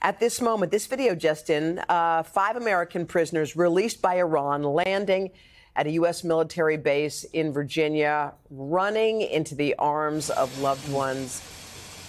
At this moment, this video just in, 5 American prisoners released by Iran landing at a U.S. military base in Virginia, running into the arms of loved ones.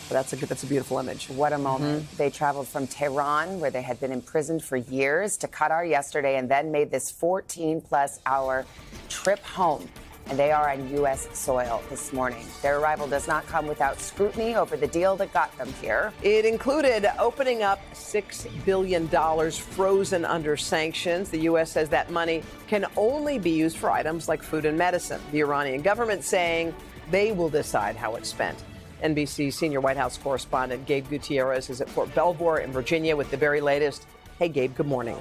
That's a beautiful image. What a moment. They traveled from Tehran, where they had been imprisoned for years, to Qatar yesterday, and then made this 14-plus hour trip home. And they are on U.S. soil this morning. Their arrival does not come without scrutiny over the deal that got them here. It included opening up $6 billion frozen under sanctions. The U.S. says that money can only be used for items like food and medicine. The Iranian government saying they will decide how it's spent. NBC senior White House correspondent Gabe Gutierrez is at Fort Belvoir in Virginia with the very latest. Hey, Gabe, good morning.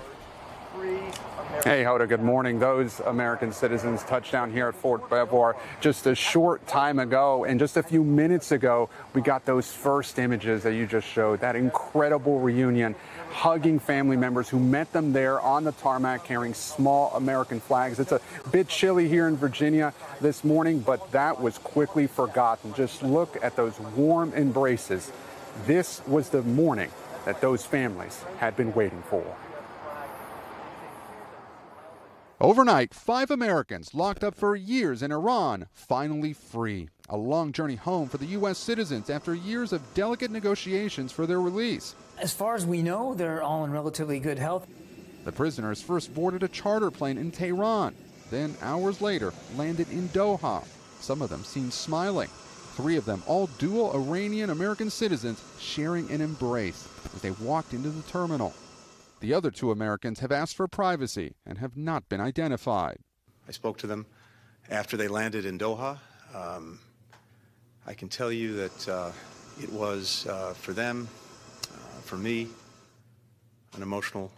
Hey, Hoda, good morning. Those American citizens touched down here at Fort Belvoir just a short time ago. And just a few minutes ago, we got those first images that you just showed, that incredible reunion, hugging family members who met them there on the tarmac carrying small American flags. It's a bit chilly here in Virginia this morning, but that was quickly forgotten. Just look at those warm embraces. This was the morning that those families had been waiting for. Overnight, 5 Americans locked up for years in Iran, finally free. A long journey home for the U.S. citizens after years of delicate negotiations for their release. As far as we know, they're all in relatively good health. The prisoners first boarded a charter plane in Tehran, then hours later landed in Doha. Some of them seemed smiling. 3 of them, all dual Iranian-American citizens, sharing an embrace as they walked into the terminal. The other 2 Americans have asked for privacy and have not been identified. I spoke to them after they landed in Doha. I can tell you that it was, for them, for me, an emotional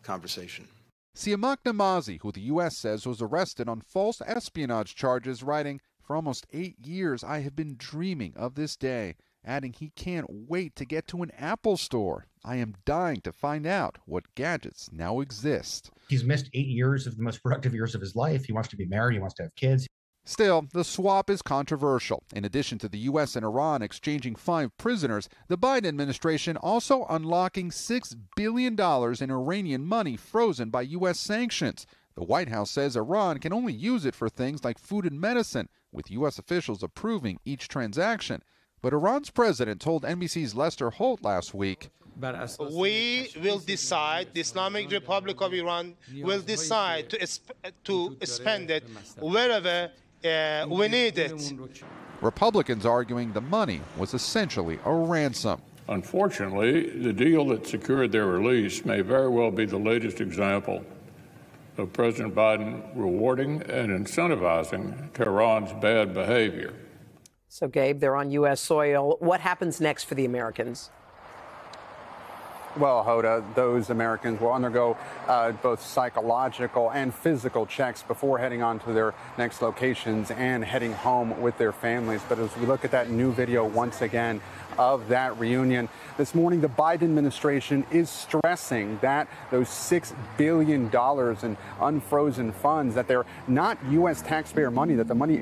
conversation. Siamak Namazi, who the U.S. says was arrested on false espionage charges, writing, "For almost 8 years, I have been dreaming of this day," adding he can't wait to get to an Apple store. "I am dying to find out what gadgets now exist." He's missed 8 years of the most productive years of his life. He wants to be married. He wants to have kids. Still, the swap is controversial. In addition to the U.S. and Iran exchanging 5 prisoners, the Biden administration also unlocking $6 billion in Iranian money frozen by U.S. sanctions. The White House says Iran can only use it for things like food and medicine, with U.S. officials approving each transaction. But Iran's president told NBC's Lester Holt last week, "We will decide, the Islamic Republic of Iran will decide to spend it wherever we need it." Republicans arguing the money was essentially a ransom. Unfortunately, the deal that secured their release may very well be the latest example of President Biden rewarding and incentivizing Tehran's bad behavior. So, Gabe, they're on U.S. soil. What happens next for the Americans? Well, Hoda, those Americans will undergo both psychological and physical checks before heading on to their next locations and heading home with their families. But as we look at that new video once again of that reunion, this morning the Biden administration is stressing that those $6 billion in unfrozen funds, that they're not U.S. taxpayer money, that the money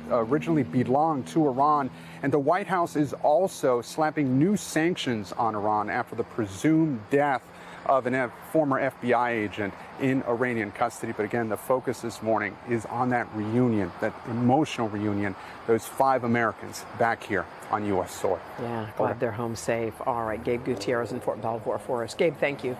originally belonged to Iran. And the White House is also slapping new sanctions on Iran after the presumed death of a former FBI agent in Iranian custody. But again, the focus this morning is on that reunion, that emotional reunion, those 5 Americans back here on U.S. soil. Yeah, glad they're home safe. All right, Gabe Gutierrez in Fort Belvoir for us. Gabe, thank you.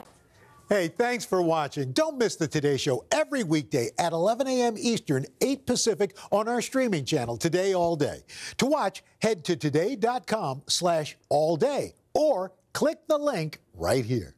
Hey, thanks for watching. Don't miss the Today Show every weekday at 11 a.m. Eastern, 8 Pacific on our streaming channel, Today All Day. To watch, head to today.com/allday or click the link right here.